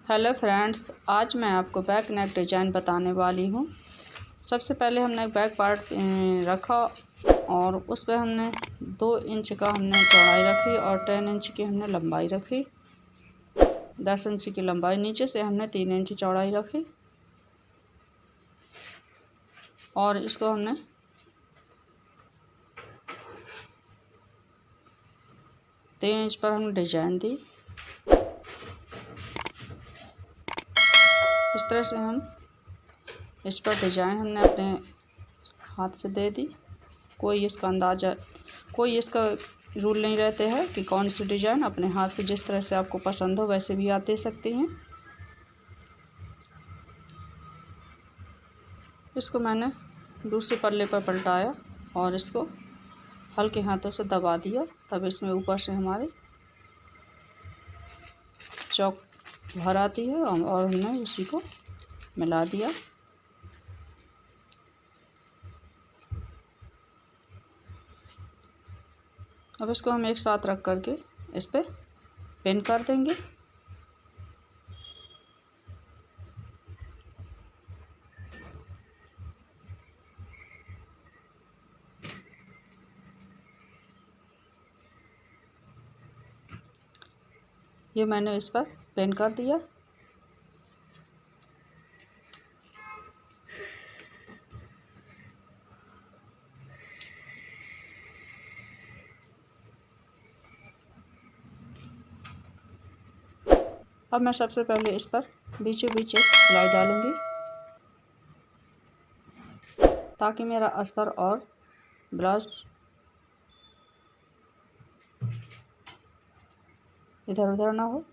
Hello friends, आज मैं आपको बैक नेक डिज़ाइन बताने वाली हूँ। सबसे पहले हमने एक बैक पार्ट रखा और उस पर हमने 2 इंच का हमने चौड़ाई रखी और 10 इंच की हमने लंबाई रखी। 10 इंच की लंबाई, नीचे से हमने 3 इंच चौड़ाई रखी और इसको हमने 3 इंच पर हमने डिज़ाइन दी। इस तरह से हम इस पर डिज़ाइन हमने अपने हाथ से दे दी। कोई इसका रूल नहीं रहते हैं कि कौन सी डिज़ाइन, अपने हाथ से जिस तरह से आपको पसंद हो वैसे भी आप दे सकती हैं। इसको मैंने दूसरे पल्ले पर पलटाया और इसको हल्के हाथों से दबा दिया, तब इसमें ऊपर से हमारी चौक भर आती है और हमने उसी को मिला दिया। अब इसको हम एक साथ रख करके इस पे पिन कर देंगे। ये मैंने इस पर पिन कर दिया। अब मैं सबसे पहले इस पर बीचों बीच एक सिलाई डालूंगी ताकि मेरा अस्तर और ब्लाउज इधर उधर ना हो।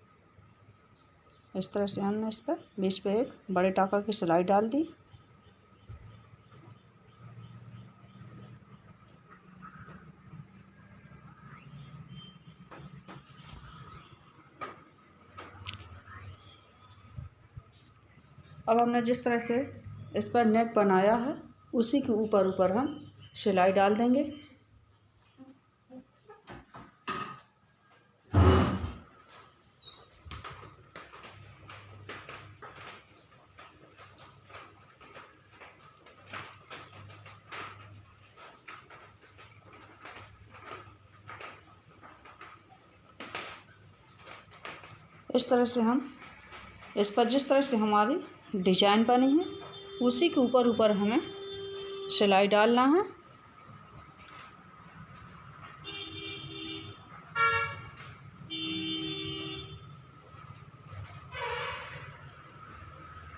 इस तरह से हमने इस पर बीच पे एक बड़े टाका की सिलाई डाल दी। अब हमने जिस तरह से इस पर नेक बनाया है उसी के ऊपर ऊपर हम सिलाई डाल देंगे। इस तरह से हम इस पर जिस तरह से हमारी डिजाइन बनी है उसी के ऊपर ऊपर हमें सिलाई डालना है।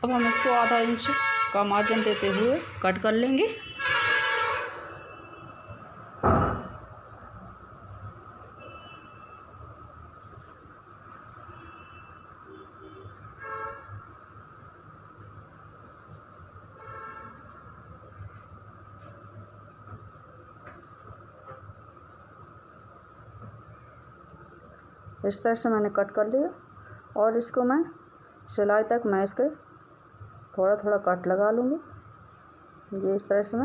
अब हम इसको आधा इंच का मार्जिन देते हुए कट कर लेंगे। इस तरह से मैंने कट कर लिया और इसको मैं सिलाई तक मैं इसके थोड़ा थोड़ा कट लगा लूँगी। ये इस तरह से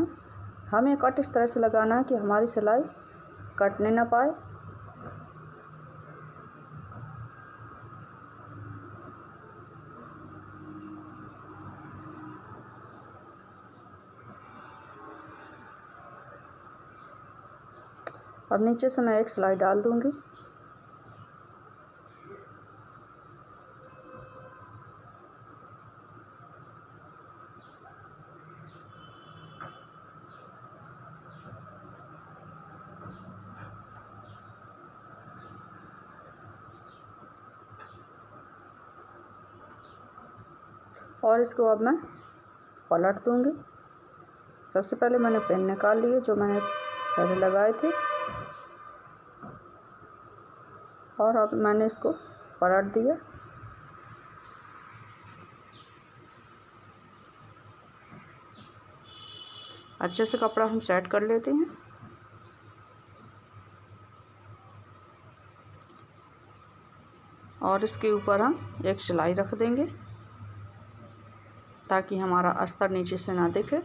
हमें कट इस तरह से लगाना है कि हमारी सिलाई कटने ना पाए। अब नीचे से मैं एक सिलाई डाल दूँगी। और इसको अब मैं पलट दूँगी। सबसे पहले मैंने पेन निकाल लिए जो मैंने पहले लगाए थे और अब मैंने इसको पलट दिया। अच्छे से कपड़ा हम सेट कर लेते हैं। और इसके ऊपर हम एक सिलाई रख देंगे ताकि हमारा अस्तर नीचे से ना दिखे।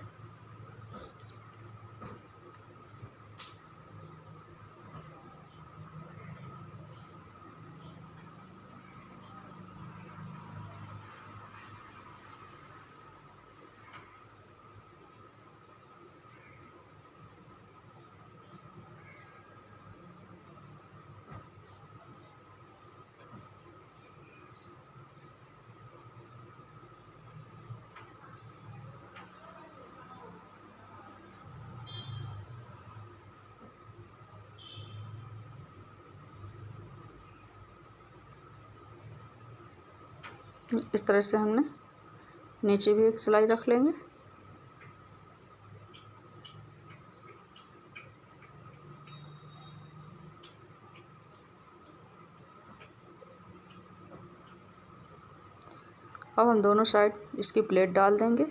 इस तरह से हमने नीचे भी एक सिलाई रख लेंगे। अब हम दोनों साइड इसकी प्लेट डाल देंगे।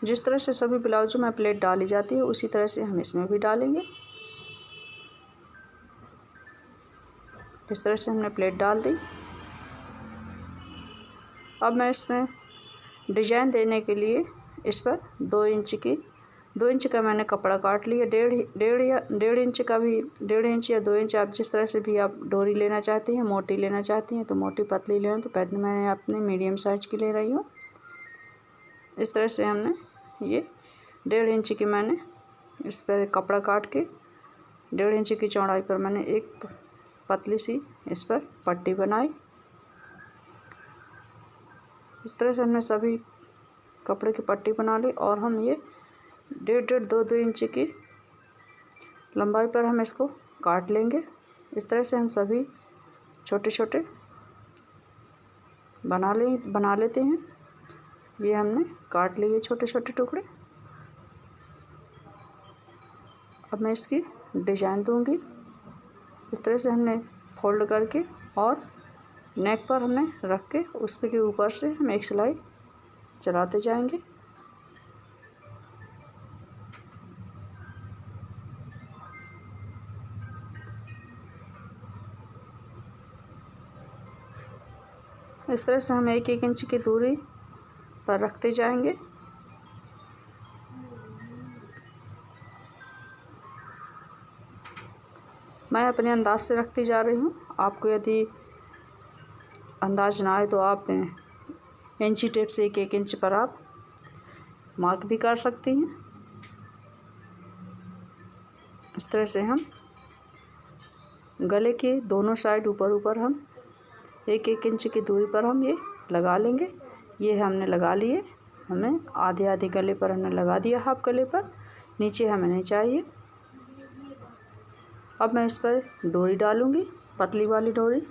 जिस तरह से सभी ब्लाउजों में प्लेट डाली जाती है उसी तरह से हम इसमें भी डालेंगे। इस तरह से हमने प्लेट डाल दी। अब मैं इसमें डिजाइन देने के लिए इस पर 2 इंच का मैंने कपड़ा काट लिया। डेढ़ इंच का भी, 1.5 इंच या 2 इंच, आप जिस तरह से भी आप डोरी लेना चाहती हैं, मोटी लेना चाहती हैं तो मोटी, पतली लेना तो पहले मैं अपने मीडियम साइज की ले रही हूँ। इस तरह से हमने ये 1.5 इंच की मैंने इस पर कपड़ा काट के 1.5 इंच की चौड़ाई पर मैंने एक पतली सी इस पर पट्टी बनाई। इस तरह से हमने सभी कपड़े की पट्टी बना ली और हम ये 1.5-2 इंच की लंबाई पर हम इसको काट लेंगे। इस तरह से हम सभी छोटे छोटे बना लेते हैं। ये हमने काट लिए छोटे छोटे टुकड़े। अब मैं इसकी डिजाइन दूंगी। इस तरह से हमने फोल्ड करके और नेक पर हमने रख के उसके के ऊपर से हम एक सिलाई चलाते जाएंगे। इस तरह से हम 1-1 इंच की दूरी पर रखते जाएंगे। मैं अपने अंदाज से रखती जा रही हूँ। आपको यदि अंदाज ना आए तो आप इंची टेप से 1-1 इंच पर आप मार्क भी कर सकती हैं। इस तरह से हम गले के दोनों साइड ऊपर हम 1-1 इंच की दूरी पर हम ये लगा लेंगे। ये हमने लगा लिए। हमें आधे गले पर हमने लगा दिया, हाफ गले पर, नीचे हमें नहीं चाहिए। अब मैं इस पर डोरी डालूंगी, पतली वाली डोरी।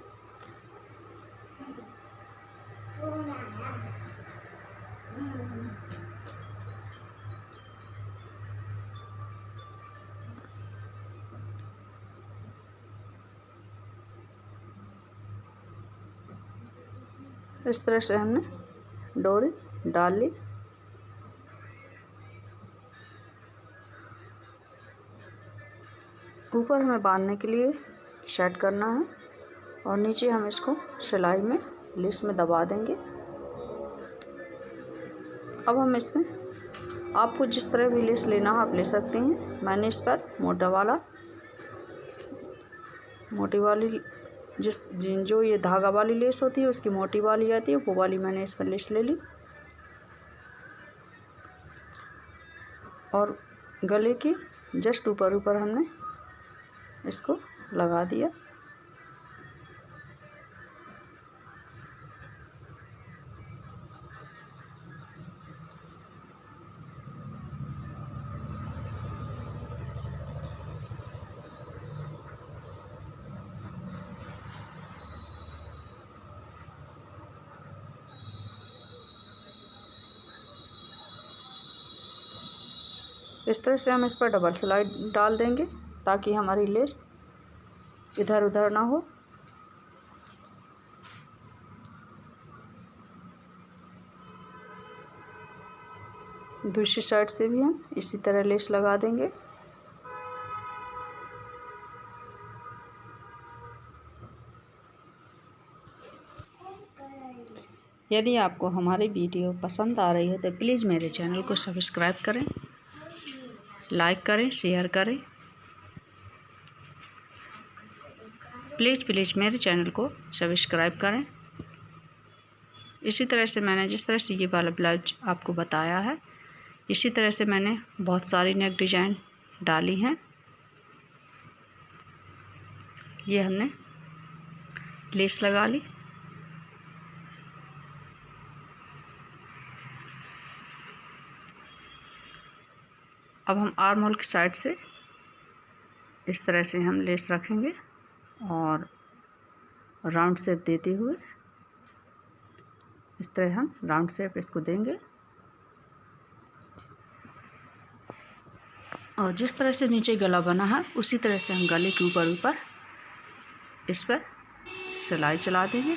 इस तरह से हमने डोरी डाल ली। ऊपर हमें बांधने के लिए सेट करना है और नीचे हम इसको सिलाई में लेस में दबा देंगे। अब हम इसमें, आपको जिस तरह भी लेस लेना है आप ले सकते हैं। मैंने इस पर मोटी वाली जो ये धागा वाली लेस होती है उसकी मोटी वाली आती है, वो वाली मैंने इस पर लेस ले ली और गले की जस्ट ऊपर हमने इसको लगा दिया। इस तरह से हम इस पर डबल सिलाई डाल देंगे ताकि हमारी लेस इधर उधर ना हो। दूसरी साइड से भी हम इसी तरह लेस लगा देंगे। यदि आपको हमारी वीडियो पसंद आ रही है तो प्लीज़ मेरे चैनल को सब्सक्राइब करें, लाइक करें, शेयर करें। प्लीज़ मेरे चैनल को सब्सक्राइब करें। इसी तरह से मैंने जिस तरह से ये वाला ब्लाउज आपको बताया है, इसी तरह से मैंने बहुत सारी नेक डिजाइन डाली हैं। ये हमने लेस लगा ली। अब हम आर्म होल की साइड से इस तरह से हम लेस रखेंगे और राउंड शेप देते हुए इस तरह हम राउंड शेप इसको देंगे। और जिस तरह से नीचे गला बना है उसी तरह से हम गले के ऊपर इस पर सिलाई चला देंगे।